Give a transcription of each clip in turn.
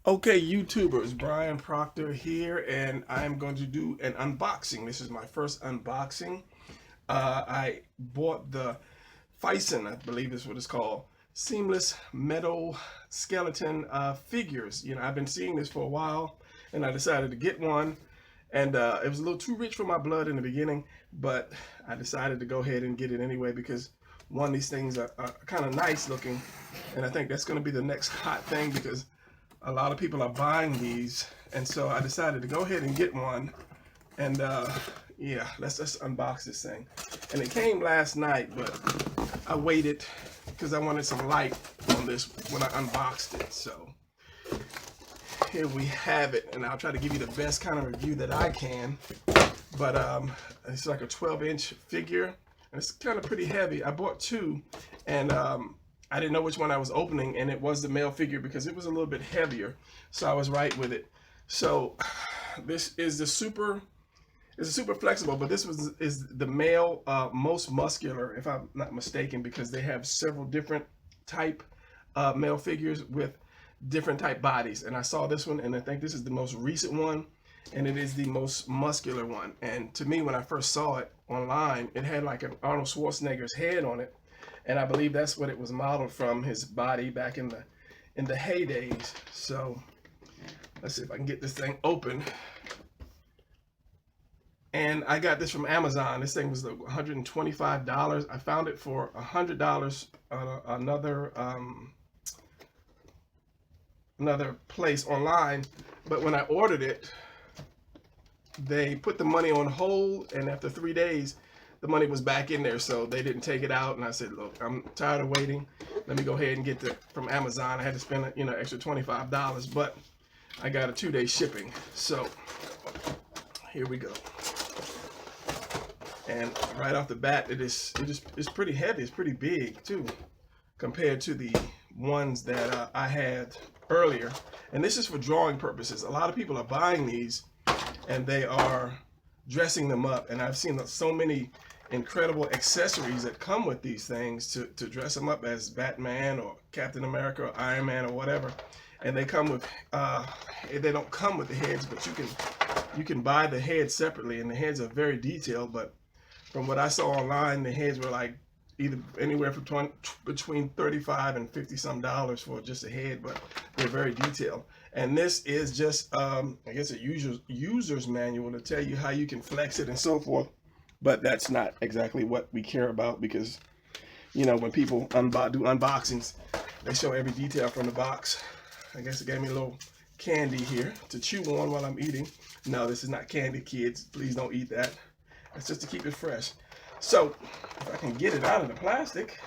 Okay, YouTubers, Brian Proctor here, and I'm going to do an unboxing. This is my first unboxing. I bought the Phicen, I believe is what it's called, seamless metal skeleton figures. I've been seeing this for a while, and I decided to get one. And it was a little too rich for my blood in the beginning, but I decided to go ahead and get it anyway because one, these things are kind of nice looking, and I think that's going to be the next hot thing because a lot of people are buying these, and so I decided to go ahead and get one. And yeah, let's just unbox this thing. And it came last night, but I waited because I wanted some light on this when I unboxed it. So here we have it, and I'll try to give you the best kind of review that I can. But it's like a 12-inch figure, and it's kind of pretty heavy. I bought two, and I didn't know which one I was opening, and it was the male figure because it was a little bit heavier, so I was right with it. So this is the super. It's a super flexible, but this is the male most muscular, if I'm not mistaken, because they have several different type male figures with different type bodies. And I saw this one, and I think this is the most recent one, and it is the most muscular one. And to me, when I first saw it online, it had like an Arnold Schwarzenegger's head on it, and I believe that's what it was modeled from, his body back in the heydays. So let's see if I can get this thing open. And I got this from Amazon. This thing was like $125. I found it for $100 on another place online. But when I ordered it, they put the money on hold, and after 3 days, the money was back in there, so they didn't take it out. And I said, look, I'm tired of waiting. Let me go ahead and get it from Amazon. I had to spend extra $25, but I got a 2-day shipping. So here we go. And right off the bat, it's pretty heavy. It's pretty big too, compared to the ones that I had earlier. And this is for drawing purposes. A lot of people are buying these, and they are dressing them up. And I've seen so many incredible accessories that come with these things to dress them up as Batman or Captain America or Iron Man or whatever. And they come with, they don't come with the heads, but you can buy the heads separately, and the heads are very detailed. But from what I saw online, the heads were like either anywhere from between $35 and $50 some for just a head, but they're very detailed. And this is just, I guess, a user's manual to tell you how you can flex it and so forth. But that's not exactly what we care about because, when people do unboxings, they show every detail from the box. I guess it gave me a little candy here to chew on while I'm eating. No, this is not candy, kids. Please don't eat that. That's just to keep it fresh. So if I can get it out of the plastic,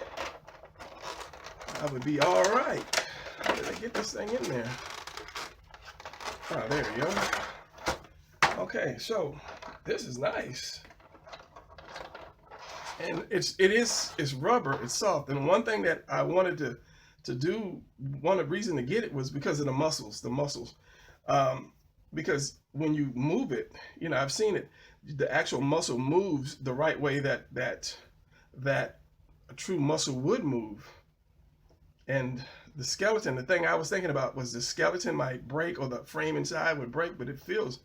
I would be all right. How did I get this thing in there? Oh, there we go. Okay, so this is nice. And it's rubber, it's soft. And one thing that I wanted to do, one of the reasons to get it was because of the muscles. Because when you move it, I've seen it, the actual muscle moves the right way that a true muscle would move. And the skeleton, the thing I was thinking about was the skeleton might break or the frame inside would break, but it feels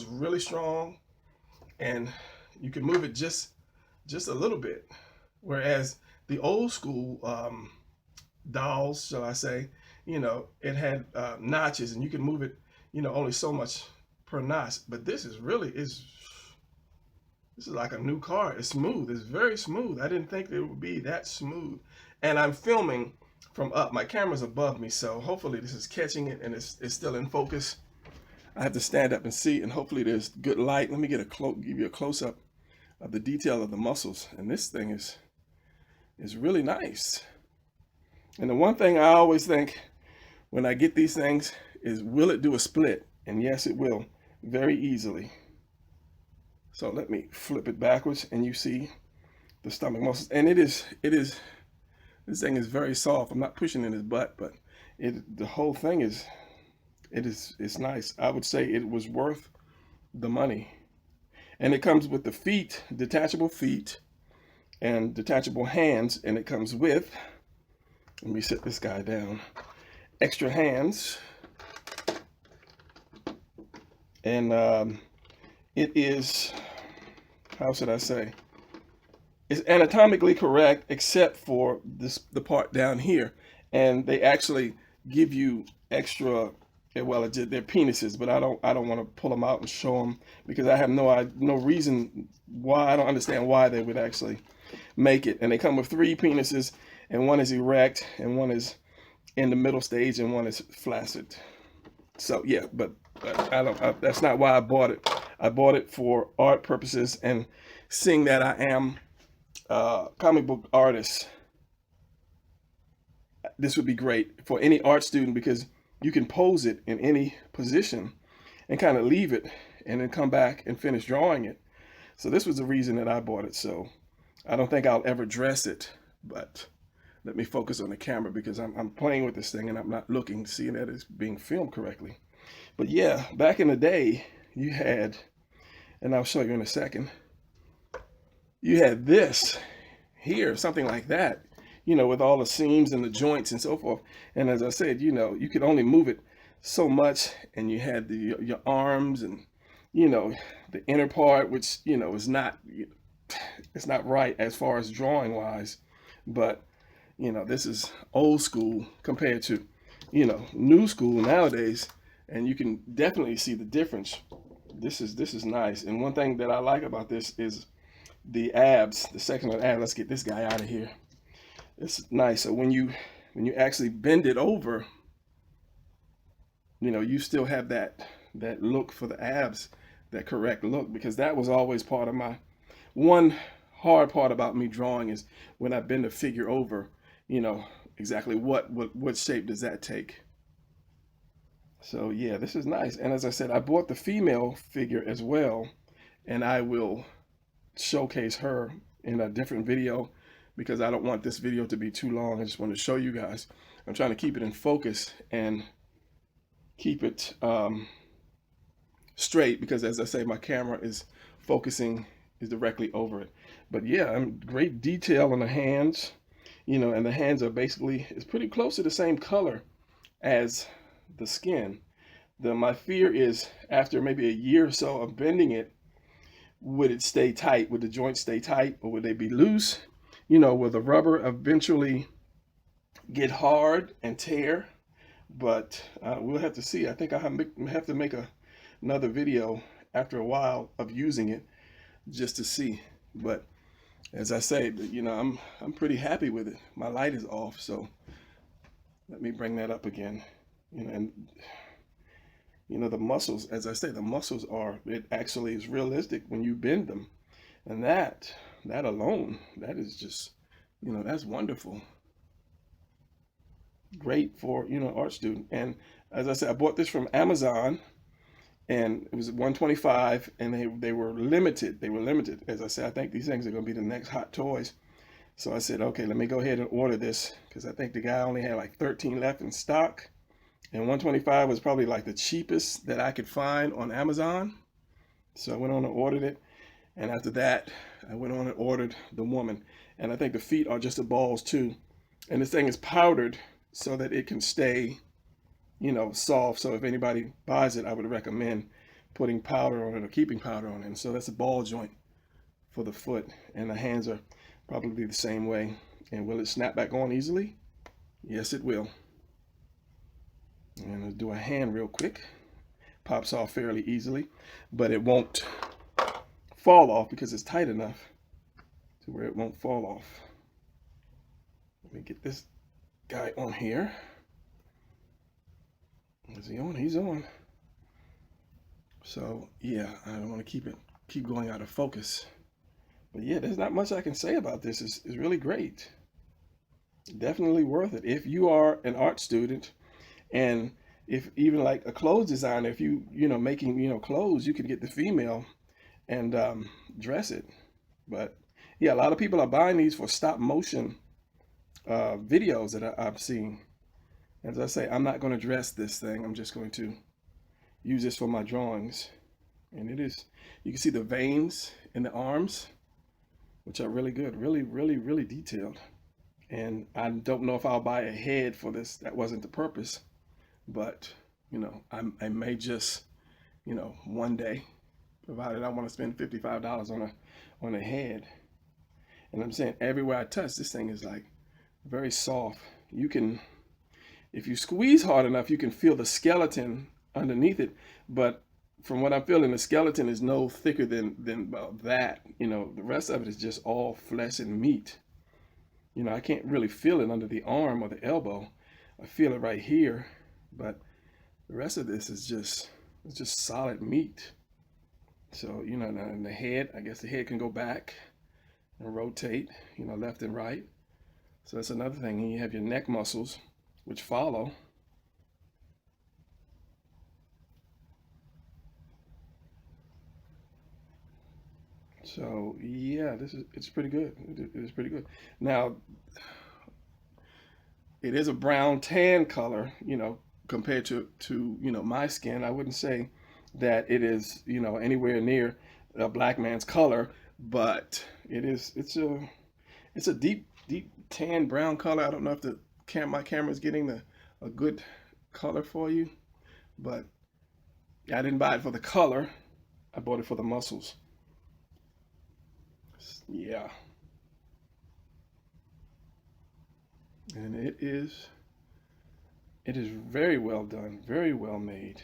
really strong, and you can move it just a little bit. Whereas the old school dolls, shall I say, it had notches, and you can move it, only so much per notch. But this is like a new car. It's smooth. It's very smooth. I didn't think it would be that smooth. And I'm filming from up. My camera's above me, so hopefully this is catching it and it's still in focus. I have to stand up and see, and hopefully there's good light. Let me give you a close up of the detail of the muscles. And this thing is really nice. And the one thing I always think when I get these things is, will it do a split? And yes, it will, very easily. So let me flip it backwards, and you see the stomach muscles. And this thing is very soft. I'm not pushing in his butt, but the whole thing it's nice. I would say it was worth the money. And it comes with the feet, detachable feet, and detachable hands, and it comes with, let me set this guy down, extra hands And it is, how should I say, it's anatomically correct except for the part down here. And they actually give you extra, well, they're penises, but I don't want to pull them out and show them because I have no reason why. I don't understand why they would actually make it. And they come with 3 penises, and one is erect, and one is in the middle stage, and one is flaccid. So yeah, but that's not why I bought it. I bought it for art purposes, and seeing that I am a comic book artist, this would be great for any art student because you can pose it in any position and kind of leave it and then come back and finish drawing it. So this was the reason that I bought it. So I don't think I'll ever dress it, but let me focus on the camera because I'm playing with this thing and I'm not looking, seeing that it's being filmed correctly. But yeah, back in the day, you had, and I'll show you in a second, you had this here, something like that, with all the seams and the joints and so forth. And as I said, you could only move it so much, and you had your arms and, the inner part, which, is not, it's not right as far as drawing wise, but this is old school compared to, new school nowadays, and you can definitely see the difference. This is nice. And one thing that I like about this is the abs, the section of the abs. Let's get this guy out of here. It's nice. So when you actually bend it over, you still have that look for the abs, that correct look, because that was always part of my one hard part about me drawing is when I bend a figure over, exactly what shape does that take. So yeah, this is nice. And as I said, I bought the female figure as well, and I will showcase her in a different video because I don't want this video to be too long. I just want to show you guys. I'm trying to keep it in focus and keep it straight because, as I say, my camera is focusing is directly over it. But yeah, great detail on the hands, and the hands are basically, it's pretty close to the same color as the skin. My fear is after maybe a year or so of bending it, would it stay tight? Would the joints stay tight, or would they be loose? Will the rubber eventually get hard and tear? But we'll have to see. I think I have to make another video after a while of using it just to see. But as I say, I'm pretty happy with it. My light is off, so let me bring that up again. And the muscles, as I say, the muscles it actually is realistic when you bend them. And that alone, that is just, that's wonderful. Great for, art student. And as I said, I bought this from Amazon, and it was $125, and they were limited. They were limited. As I said, I think these things are going to be the next hot toys. So I said, okay, let me go ahead and order this because I think the guy only had like 13 left in stock. And 125 was probably like the cheapest that I could find on Amazon. So I went on and ordered it. And after that, I went on and ordered the woman. And I think the feet are just the balls too. And this thing is powdered so that it can stay, soft. So if anybody buys it, I would recommend putting powder on it or keeping powder on it. And so that's a ball joint for the foot. And the hands are probably the same way. And will it snap back on easily? Yes, it will. And I'll do a hand real quick. Pops off fairly easily, but it won't fall off because it's tight enough to where it won't fall off. Let me get this guy on here. Is he on? He's on. So yeah, I don't want to keep going out of focus. But yeah, there's not much I can say about this. It's really great. Definitely worth it. If you are an art student, and if even like a clothes designer, if making clothes, you could get the female and dress it. But yeah, a lot of people are buying these for stop motion videos that I've seen. As I say, I'm not going to dress this thing. I'm just going to use this for my drawings. And you can see the veins in the arms, which are really good, really, really, really detailed. And I don't know if I'll buy a head for this. That wasn't the purpose. But, I may just you know, one day, provided I want to spend $55 on a head. And I'm saying everywhere I touch, this thing is like very soft. You can, if you squeeze hard enough, you can feel the skeleton underneath it. But from what I'm feeling, the skeleton is no thicker than about that. You know, the rest of it is just all flesh and meat. You know, I can't really feel it under the arm or the elbow. I feel it right here, but the rest of this is just, it's just solid meat. So, you know, and the head, I guess the head can go back and rotate, you know, left and right. So that's another thing. And you have your neck muscles, which follow. So yeah, it's pretty good. It is pretty good. Now, it is a brown tan color, you know, compared to you know my skin. I wouldn't say that it is, you know, anywhere near a black man's color, but it's a deep tan brown color. I don't know if my camera is getting a good color for you, but I didn't buy it for the color. I bought it for the muscles. Yeah, and it is very well done, very well made.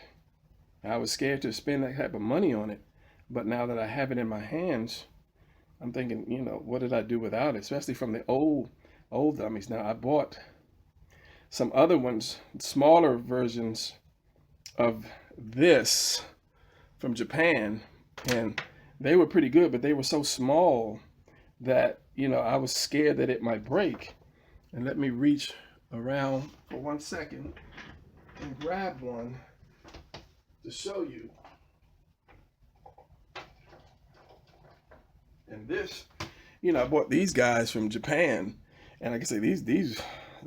I was scared to spend that type of money on it, but now that I have it in my hands, I'm thinking, you know, what did I do without it? Especially from the old dummies. Now I bought some other ones, smaller versions of this from Japan, and they were pretty good, but they were so small that, you know, I was scared that it might break. And let me reach around for 1 second and grab one to show you. And this, you know, I bought these guys from Japan, and like I say,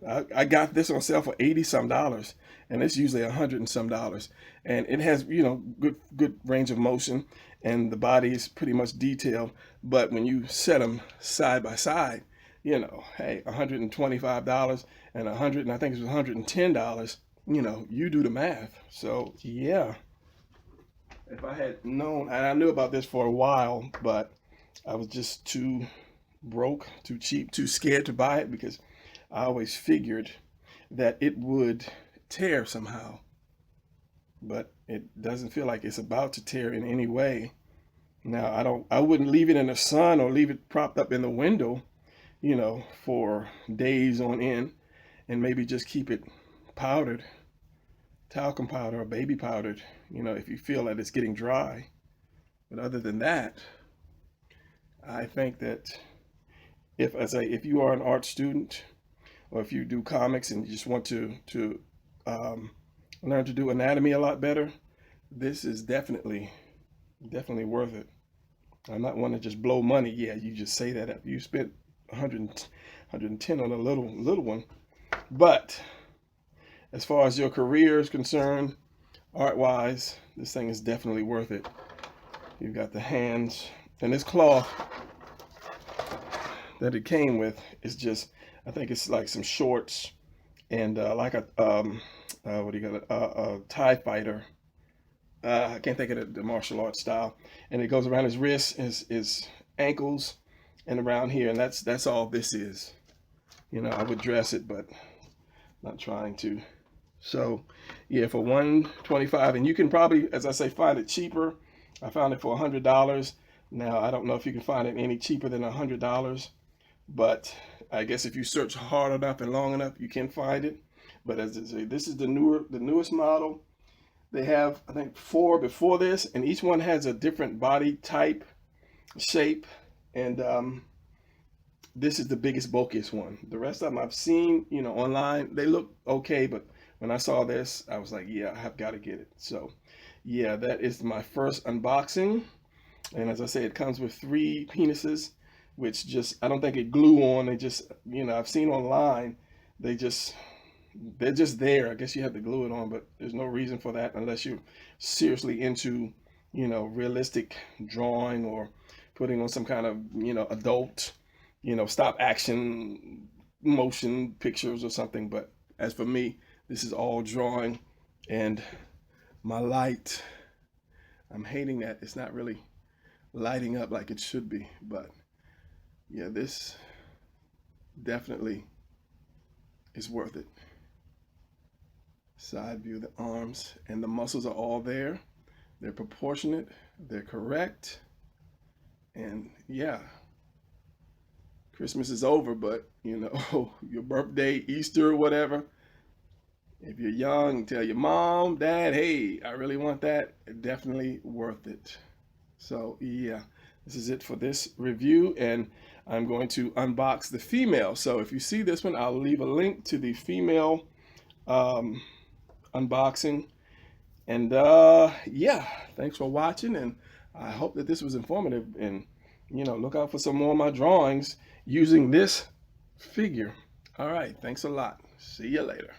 I got this on sale for 80 some dollars, and it's usually 100 and some dollars. And it has, you know, good range of motion, and the body is pretty much detailed. But when you set them side by side, you know, hey, $125 and I think it was $110. You know, you do the math. So yeah, if I had known, and I knew about this for a while, but I was just too broke, too cheap, too scared to buy it because I always figured that it would tear somehow. But it doesn't feel like it's about to tear in any way. Now, I wouldn't leave it in the sun or leave it propped up in the window, you know, for days on end, and maybe just keep it powdered, talcum powder or baby powdered, you know, if you feel that it's getting dry. But other than that, I think that if you are an art student or if you do comics and you just want to learn to do anatomy a lot better, this is definitely worth it. I'm not one to just blow money. Yeah, you just say that after you spent 110 on a little one. But as far as your career is concerned, art wise, this thing is definitely worth it. You've got the hands, and this cloth that it came with is just, I think it's like some shorts and like a what do you call it, a Thai fighter. I can't think of the martial arts style, and it goes around his wrists, his ankles, and around here, and that's all this is. You know, I would dress it, but not trying to. So, yeah, for 125, and you can probably, as I say, find it cheaper. I found it for $100. Now I don't know if you can find it any cheaper than $100, but I guess if you search hard enough and long enough, you can find it. But as I say, this is the newest model. They have, I think, 4 before this, and each one has a different body type, shape, and this is the biggest, bulkiest one. The rest of them I've seen, you know, online. They look okay, but when I saw this, I was like, yeah, I have got to get it. So, yeah, that is my first unboxing. And as I say, it comes with 3 penises, which just, I don't think it glue on. They just, you know, I've seen online, they're just there. I guess you have to glue it on, but there's no reason for that unless you're seriously into, you know, realistic drawing or putting on some kind of, you know, adult, you know, stop action motion pictures or something. But as for me, this is all drawing, and my light I'm hating that it's not really lighting up like it should be, but yeah, this definitely is worth it. Side view, the arms and the muscles are all there. They're proportionate, they're correct. And yeah, Christmas is over, but you know, your birthday, Easter, whatever. If you're young, tell your mom, dad, hey, I really want that. Definitely worth it. So yeah, this is it for this review, and I'm going to unbox the female. So if you see this one, I'll leave a link to the female unboxing. And yeah, thanks for watching, and I hope that this was informative. And you know, look out for some more of my drawings using this figure. All right, thanks a lot. See you later.